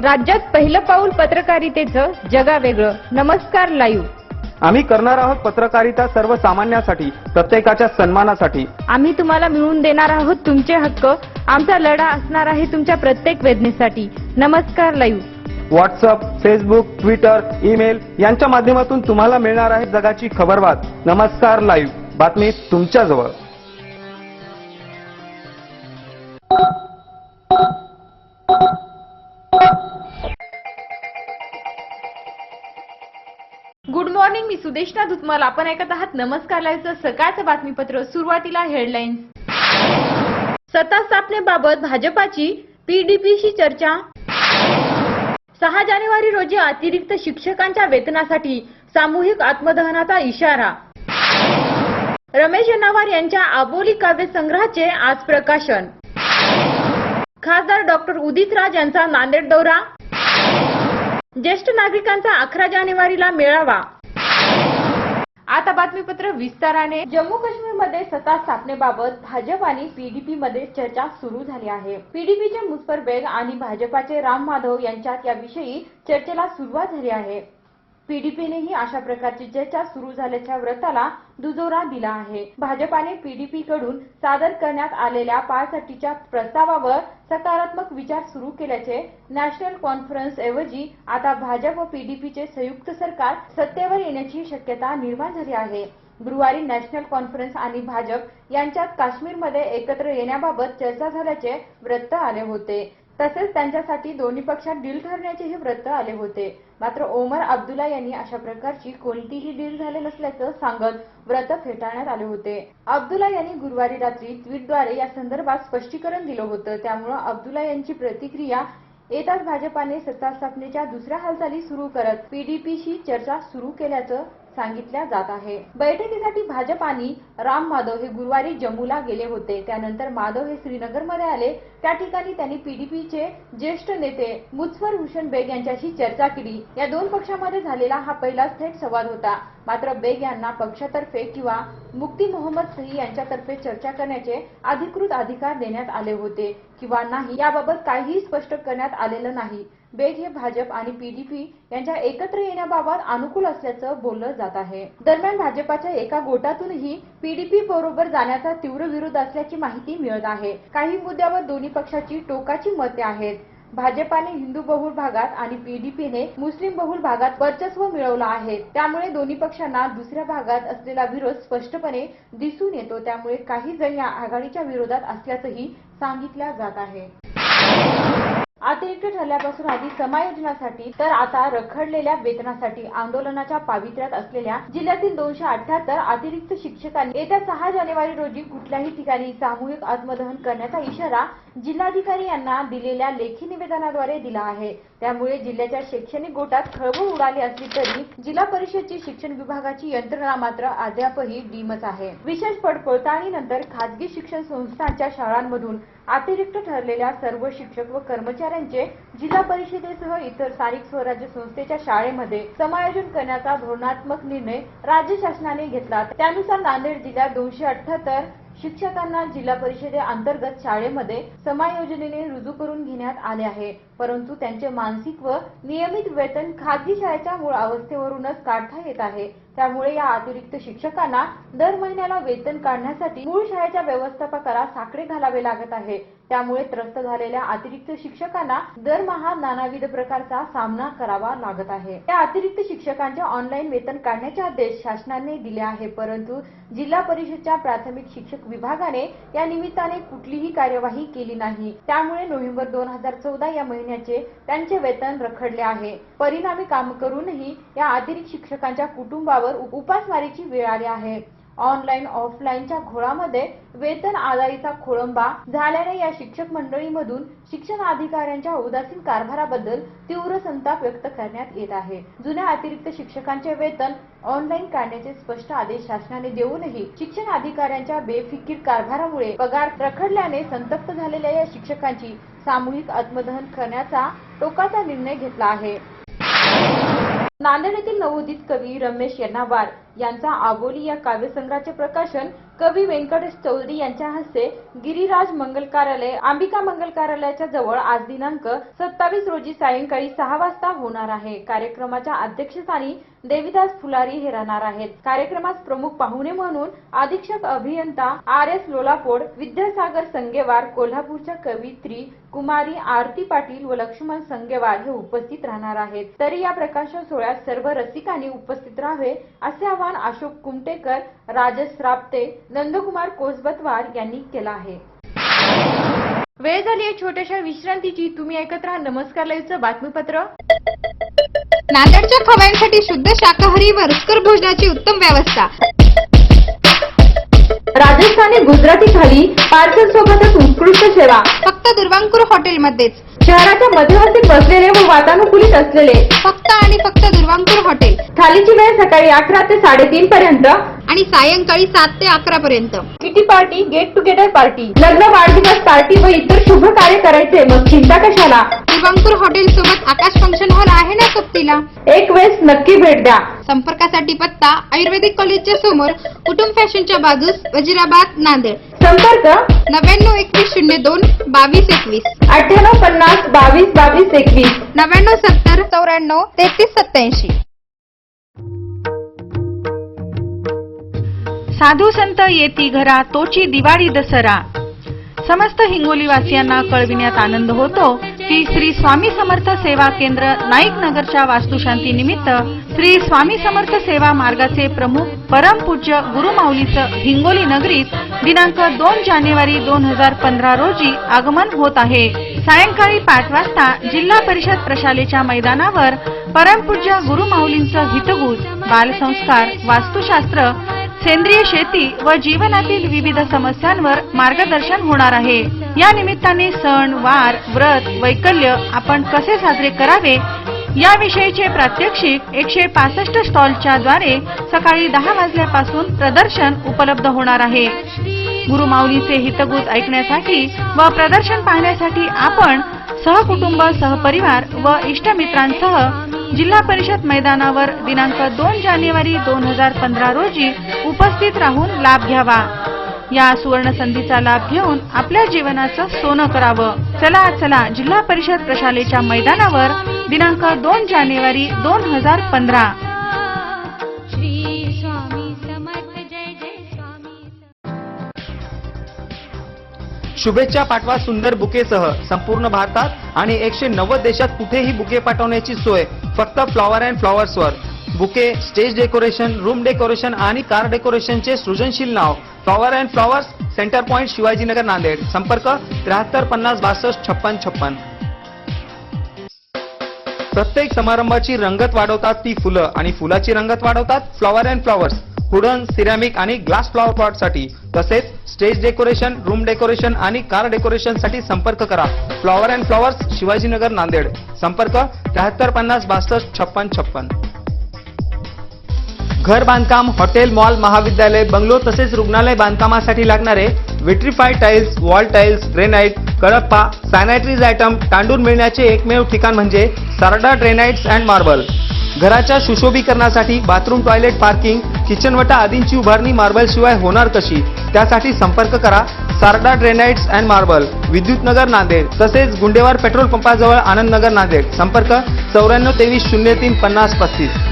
राज्यात पहिलं पाऊल पत्रकारितेचं जगावेगळं. नमस्कार लाईव्ह. आम्ही करणार आहोत पत्रकारिता सर्वसामान्यांसाठी, प्रत्येकाच्या सन्मानासाठी. आम्ही तुम्हाला मिळवून देणार आहोत तुमचे हक्क. आमचा लढा असणार आहे तुमच्या प्रत्येक वेदनेसाठी. नमस्कार live. WhatsApp, Facebook, Twitter, email यांच्या माध्यमातून तुम्हाला मिळणार आहे जगाची खबरबात. नमस्कार लाईव्ह, बातमी तुमच्याजवळ. गुड मॉर्निंग, मी सुदेशना दुधमल. आपण ऐकत आहात नमस्कार लाईव्हचं सकाळचं बातमीपत्र. सुरुवातीला हेडलाईन्स. सत्ता स्थापनेबाबत भाजपाची पीडीपीशी चर्चा. 6 जानेवारी रोजी अतिरिक्त शिक्षकांच्या वेतनासाठी सामूहिक आत्मदहनाचा इशारा. रमेश यन्नावार यांच्या आबोली काव्यसंग्रहाचे आज प्रकाशन. खासदार डॉक्टर उदित राज यांचा नांदेड दौरा. ज्येष्ठ नागरिकांचा 11 जानेवारीला मेळावा. आता बातमीपत्र विस्ताराने. जम्मू काश्मीरमध्ये सत्ता स्थापनेबाबत भाजप आणि पीडीपी मध्ये चर्चा सुरू झाली आहे. पीडीपीचे मुझफर बेग आणि भाजपाचे राम माधव यांच्यात याविषयी चर्चेला सुरुवात झाली आहे. पीडीपीनेही अशा प्रकारची चर्चा सुरू झाल्याच्या वृत्ताला दुजोरा दिला आहे. भाजपाने पीडीपी कडून सादर करण्यात आलेल्या पाळसाठीच्या प्रस्तावावर सकारात्मक विचार सुरू केल्याचे नॅशनल कॉन्फरन्स ऐवजी आता भाजप व पीडीपीचे संयुक्त सरकार सत्तेवर येण्याची शक्यता निर्माण झाली आहे. गुरुवारी नॅशनल कॉन्फरन्स आणि भाजप यांच्यात काश्मीरमध्ये एकत्र येण्याबाबत चर्चा झाल्याचे वृत्त आले होते. तसेच त्यांच्यासाठी दोन्ही पक्षात डील ठरण्याचेही वृत्त आले होते. मात्र ओमर अब्दुल्ला यांनी अशा प्रकारची कोणतीही डील झाले नसल्याचं सांगत व्रत फेटाळण्यात आले होते. अब्दुल्ला यांनी गुरुवारी रात्री ट्विटद्वारे या संदर्भात स्पष्टीकरण दिलं होतं. त्यामुळे अब्दुल्ला यांची प्रतिक्रिया येताच भाजपाने सत्ता स्थापनेच्या दुसऱ्या हालचाली सुरू करत पीडीपीशी चर्चा सुरू केल्याचं सांगितल्या जात आहे. बैठकीसाठी भाजप आणि राम माधव हे गुरुवारी जम्मूला गेले होते. त्यानंतर माधव हे श्रीनगरमध्ये आले. त्या ठिकाणी त्यांनी पीडीपीचे ज्येष्ठ नेते मुझफर हुसेन बेग यांच्याशी चर्चा केली. या दोन पक्षांमध्ये झालेला हा पहिलाच थेट संवाद होता. मात्र बेग यांना पक्षातर्फे किंवा मुफ्ती मोहम्मद सही यांच्यातर्फे चर्चा करण्याचे अधिकृत अधिकार देण्यात आले होते किंवा नाही याबाबत काहीही स्पष्ट करण्यात आलेलं नाही. बेग हे भाजप आणि पीडीपी यांच्या एकत्र येण्याबाबत अनुकूल असल्याचं बोललं जात आहे. दरम्यान भाजपाच्या एका गोटातूनही पीडीपी बरोबर जाण्याचा तीव्र विरोध असल्याची माहिती मिळत आहे. काही मुद्द्यावर दोन्ही पक्षाची टोकाची मते आहेत. भाजपाने हिंदू बहुल भागात आणि पीडीपीने मुस्लिम बहुल भागात वर्चस्व मिळवलं आहे. त्यामुळे दोन्ही पक्षांना दुसऱ्या भागात असलेला विरोध स्पष्टपणे दिसून येतो. त्यामुळे काही जण या आघाडीच्या विरोधात असल्याचंही सांगितलं जात आहे. अतिरिक्त ठरल्यापासून आधी समायोजनासाठी तर आता रखडलेल्या वेतनासाठी आंदोलनाच्या पावित्र्यात असलेल्या जिल्ह्यातील 278 अतिरिक्त शिक्षकांनी येत्या 6 जानेवारी रोजी कुठल्याही ठिकाणी सामूहिक आत्मदहन करण्याचा इशारा जिल्हाधिकारी यांना दिलेल्या लेखी निवेदनाद्वारे दिला आहे. त्यामुळे जिल्ह्याच्या शैक्षणिक गोटात खळबळ उडाली असली तरी जिल्हा परिषदेची शिक्षण विभागाची यंत्रणा मात्र अद्यापही डीमच आहे. विशेष पडताळणीनंतर खासगी शिक्षण संस्थांच्या शाळांमधून अतिरिक्त ठरलेल्या सर्व शिक्षक व कर्मचाऱ्यांचे जिल्हा परिषदेसह इतर स्थानिक स्वराज्य संस्थेच्या शाळेमध्ये समायोजन करण्याचा धोरणात्मक निर्णय राज्य शासनाने घेतला. त्यानुसार नांदेड जिल्ह्यात 278 शिक्षकांना जिल्हा परिषदेअंतर्गत शाळेमध्ये समायोजनेने रुजू करून घेण्यात आले आहे. परंतु त्यांचे मानसिक व नियमित वेतन खासगी शाळेच्या मूळ अवस्थेवरूनच काढता येत आहे. त्यामुळे या अतिरिक्त शिक्षकांना दर महिन्याला वेतन काढण्यासाठी मूळ शाळेच्या व्यवस्थापकाला साकडे घालावे लागत आहे. त्यामुळे त्रस्त झालेल्या अतिरिक्त शिक्षकांना दरमहा नानाविध प्रकारचा सामना करावा लागत आहे. या अतिरिक्त शिक्षकांचे ऑनलाईन वेतन काढण्याचे आदेश शासनाने दिले आहे. परंतु जिल्हा परिषदच्या प्राथमिक शिक्षक विभागाने या निमित्ताने कुठलीही कार्यवाही केली नाही. त्यामुळे नोव्हेंबर 2014 या महिन्याचे त्यांचे वेतन रखडले आहे. परिणामी काम करूनही या अतिरिक्त शिक्षकांच्या कुटुंबावर उपासमारीची वेळ आली आहे. ऑनलाईन ऑफलाईनच्या घोळामध्ये वेतन आदायीचा खोळंबा झाल्याने या शिक्षक मंडळीमधून शिक्षण अधिकाऱ्यांच्या उदासीन कारभाराबद्दल तीव्र संताप व्यक्त करण्यात येत आहे. जुन्या अतिरिक्त शिक्षकांचे वेतन ऑनलाईन काढण्याचे स्पष्ट आदेश शासनाने देऊनही शिक्षण अधिकाऱ्यांच्या बेफिकीर कारभारामुळे पगार रखडल्याने संतप्त झालेल्या या शिक्षकांची सामूहिक आत्मदहन करण्याचा टोकाचा निर्णय घेतला आहे. नांदेड येथील नवोदित कवी रमेश यन्नावार यांचा आबोली या काव्यसंग्रहाचे प्रकाशन कवी व्यंकटेश चौधरी यांच्या हस्ते गिरिराज मंगल कार्यालय, अंबिका मंगल कार्यालयाच्या जवळ आज दिनांक 27 रोजी सायंकाळी 6 वाजता होणार आहे। कार्यक्रमाच्या अध्यक्षस्थानी देविदास फुलारी हे राहणार आहेत। कार्यक्रमास प्रमुख पाहुणे म्हणून अधीक्षक अभियंता RS लोलापोड, विद्यासागर संगेवार, कोल्हापूरच्या कवयित्री कुमारी आरती पाटील व लक्ष्मण संगेवार हे उपस्थित राहणार आहेत। तरी या प्रकाशन सोहळ्यात सर्व रसिकांनी उपस्थित राहावे असे आवाहन अशोक कुमटेकर, राजेश रापते, नंदकुमार कोसबतवार यांनी केला आहे। वेळ झाली आहे छोट्याशा विश्रांतीची। तुम्ही ऐकत राहा नमस्कार लाईव्हचं बातमीपत्र। नांदेडच्या खवय्यांसाठी शुद्ध शाकाहारी व रुचकर भोजनाची उत्तम व्यवस्था। राजस्थानी गुजराती थाली पार्सल सोबतच उत्कृष्ट सेवा फक्त दुर्वांकुर हॉटेलमध्येच। शहराच्या मध्यवर्ती बसलेले व वातानुकूलित असलेले फक्त आणि फक्त दुर्वांकुर हॉटेल। थालीची वेळ सकाळी 11 ते 3:30 पर्यंत आणि सायंकाळी 7 ते 11 पर्यंत। Kitty party, get together party, लग्न, वाढदिवस पार्टी व इतर शुभ कार्य करायचे मग चिंता कशाला। दुर्वांकुर हॉटेल सोबत आकाश फंक्शन हॉल आहे ना सोबतीला। एक वेळेस नक्की भेट द्या। संपर्कासाठी पत्ता आयुर्वेदिक कॉलेजच्या समोर, कुटुंब फॅशनच्या बाजूस, वजिराबाद, नांदेड। संपर्क 992102 2221, 9850 22 22 21, 9970 94 33 87। साधू संत येती घरा तोची दिवाळी दसरा। समस्त हिंगोलीवासियांना कळविण्यात आनंद होतो की श्री स्वामी समर्थ सेवा केंद्र नाईक नगरच्या वास्तुशांती निमित्त श्री स्वामी समर्थ सेवा मार्गाचे प्रमुख परमपूज्य गुरुमाऊलीचं हिंगोली नगरीत दिनांक 2 जानेवारी 2015 रोजी आगमन होत आहे। सायंकाळी 5 वाजता जिल्हा परिषद प्रशालेच्या मैदानावर परमपूज्य गुरुमाऊलींचं हितगुज, बालसंस्कार, वास्तुशास्त्र, सेंद्रिय शेती व जीवनातील विविध समस्यांवर मार्गदर्शन होणार आहे। या निमित्ताने सण, वार, व्रत, वैकल्य आपण कसे साजरे करावे याविषयीचे प्रात्यक्षिक 165 स्टॉलच्या द्वारे सकाळी 10 वाजल्यापासून प्रदर्शन उपलब्ध होणार आहे। गुरुमाऊलीचे हितगुज ऐकण्यासाठी व प्रदर्शन पाहण्यासाठी आपण सहकुटुंब, सहपरिवार व इष्टमित्रांसह जिल्हा परिषद मैदानावर दिनांक 2 जानेवारी 2015 रोजी उपस्थित राहून लाभ घ्यावा। या सुवर्ण संधीचा लाभ घेऊन आपल्या जीवनाचं सोनं करावं। चला जिल्हा परिषद प्रशालेच्या मैदानावर दिनांक 2 जानेवारी 2015। शुभेच्छा पाठवा सुंदर बुकेसह। संपूर्ण भारतात आणि 190 देशात कुठेही बुके पाठवण्याची सोय फक्त फ्लॉवर अँड फ्लॉवर्सवर। Bouquet, stage decoration, room decoration आणि कार डेकोरेशनचे सृजनशील नाव flower and flowers, centre point, Shivajinagar, Nanded. संपर्क 73 50 62 56 56। प्रत्येक समारंभाची रंगत वाढवतात ती फुलं आणि फुलाची रंगत वाढवतात flower and flowers. Wooden, ceramic आणि ग्लास फ्लॉवर पॉटसाठी तसेच स्टेज डेकोरेशन, रूम डेकोरेशन आणि कार डेकोरेशन साठी संपर्क करा। Flower and flowers, Shivajinagar, Nanded. संपर्क 73 50 62 56 56। घर बांधकाम, हॉटेल, मॉल, महाविद्यालय, बंगलो तसेच रुग्णालय बांधकामासाठी लागणारे vitrified tiles, wall tiles, granite, Kadappa, sanitaries item, तांडून मिळण्याचे एकमेव ठिकाण म्हणजे सारडा ग्रेनाइट्स अँड मार्बल। घराच्या सुशोभीकरणासाठी बाथरूम, टॉयलेट, पार्किंग, किचनवटा आदींची उभारणी मार्बल शिवाय होणार कशी? त्यासाठी संपर्क करा Sarda granites and marble, Vidyutnagar, Nanded. तसेच गुंडेवार पेट्रोल पंपाजवळ, आनंदनगर, नांदेड। संपर्क 94 23 03 50 35।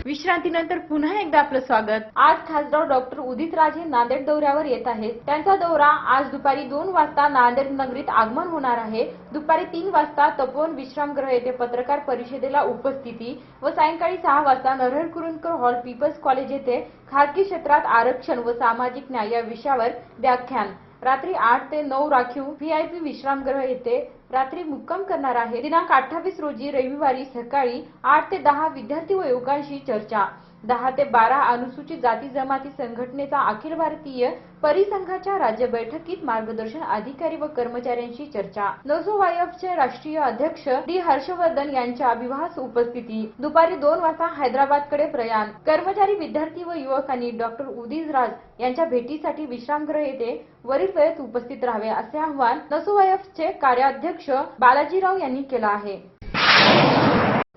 विश्रांतीनंतर पुन्हा एकदा आपलं स्वागत। आज खासदार डॉक्टर उदित राजे नांदेड दौऱ्यावर येत आहेत। त्यांचा दौरा आज दुपारी 2 वाजता नांदेड नगरीत आगमन होणार आहे। दुपारी 3 वाजता तपोवन विश्रामगृह येथे पत्रकार परिषदेला उपस्थिती व सायंकाळी 6 वाजता Narhar Kurundkar hall, People's College येथे खासगी क्षेत्रात आरक्षण व सामाजिक न्याय या विषयावर व्याख्यान। रात्री 8 ते 9 राखीव VIP विश्रामगृह येथे रात्री मुक्काम करणार आहे। दिनांक 28 रोजी रविवारी सकाळी 8 ते 10 विद्यार्थी व युवकांशी चर्चा। 10 ते 12 अनुसूचित जाती जमाती संघटनेचा अखिल भारतीय परिसंघाच्या राज्य बैठकीत मार्गदर्शन अधिकारी व कर्मचाऱ्यांशी चर्चा। नसोवायफचे राष्ट्रीय अध्यक्ष डी हर्षवर्धन यांच्या विवाहास उपस्थिती। दुपारी 2 वाजता हैदराबादकडे प्रयाण। कर्मचारी, विद्यार्थी व युवकांनी डॉक्टर उदित राज यांच्या भेटीसाठी विश्रामगृह येथे वरील वेळेत उपस्थित राहावे असे आवाहन नसोवायफचे कार्याध्यक्ष बालाजीराव यांनी केले आहे।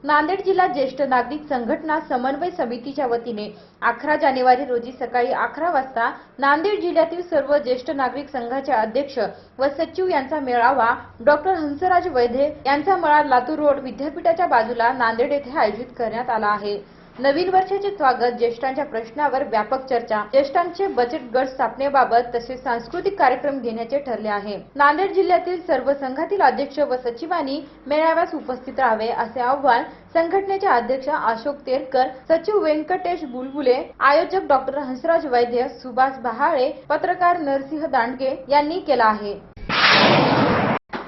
नांदेड जिल्हा ज्येष्ठ नागरिक संघटना समन्वय समितीच्या वतीने 11 जानेवारी रोजी सकाळी 11 वाजता नांदेड जिल्ह्यातील सर्व ज्येष्ठ नागरिक संघाचे अध्यक्ष व सचिव यांचा मेळावा डॉक्टर हंसराज वैद्य यांचा मळा लातूर रोड विद्यापीठाच्या बाजूला नांदेड येथे आयोजित करण्यात आला आहे। नवीन वर्षाचे स्वागत, ज्येष्ठांच्या प्रश्नावर व्यापक चर्चा, ज्येष्ठांचे बचत गट स्थापनेबाबत तसेच सांस्कृतिक कार्यक्रम घेण्याचे ठरले आहे। नांदेड जिल्ह्यातील सर्व संघातील अध्यक्ष व सचिवांनी मेळाव्यास उपस्थित राहावे असे आवाहन संघटनेचे अध्यक्ष अशोक तेरकर, सचिव व्यंकटेश बुलबुले, आयोजक डॉक्टर हंसराज वैद्य, सुभाष बहाळे, पत्रकार नरसिंह दांडगे यांनी केला आहे।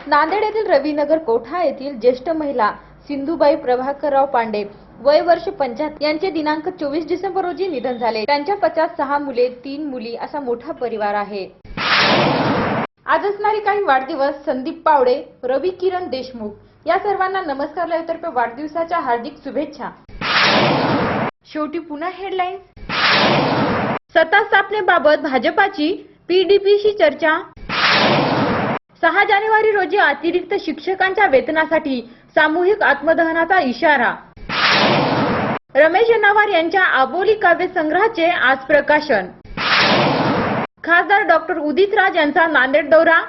नांदेड येथील रविनगर कोठा येथील ज्येष्ठ महिला सिंधुबाई प्रभाकरराव पांडे वय वर्ष 75 यांचे दिनांक 24 डिसेंबर रोजी निधन झाले। त्यांच्या पश्चात 6 मुले 3 मुली असा मोठा परिवार आहे। आज असणारी काही वाढदिवस संदीप पावडे, रवी किरण देशमुख या सर्वांना नमस्कार लाईव्हतर्फे वाढदिवसाच्या हार्दिक शुभेच्छा। शेवटी पुन्हा हेडलाईन्स। सत्ता स्थापनेबाबत भाजपाची पीडीपीशी चर्चा। 6 जानेवारी रोजी अतिरिक्त शिक्षकांच्या वेतनासाठी सामूहिक आत्मदहनाचा इशारा। रमेश जनावर यांच्या आबोली काव्य संग्रहाचे आज प्रकाशन। खासदार डॉक्टर उदित राज यांचा नांदेड दौरा।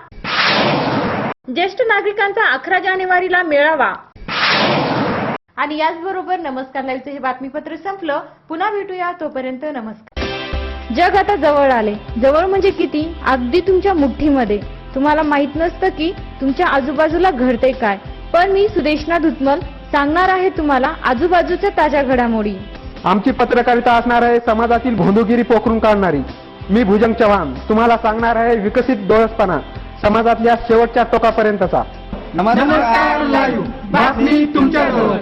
ज्येष्ठ नागरिकांचा 11 जानेवारीला मेळावा। आणि याचबरोबर नमस्कार लाईव्हचे हे बातमीपत्र संपलं। पुन्हा भेटूया, तोपर्यंत नमस्कार। जग आता जवळ आले। जवळ म्हणजे किती? अगदी तुमच्या मुठ्ठीमध्ये। तुम्हाला माहित नसतं की तुमच्या आजूबाजूला घडते काय, पण मी सुदेशना धुतमल सांगणार आहे तुम्हाला आजूबाजूच्या ताज्या घडामोडी। आमची पत्रकारिता असणार आहे समाजातील भोंदूगिरी पोखरून काढणारी। मी भुजंग चव्हाण तुम्हाला सांगणार आहे विकसित डोळसपणा समाजातल्या शेवटच्या टोकापर्यंतचा। नमस्कार लाईव्ह बातमी तुमच्याजवळ।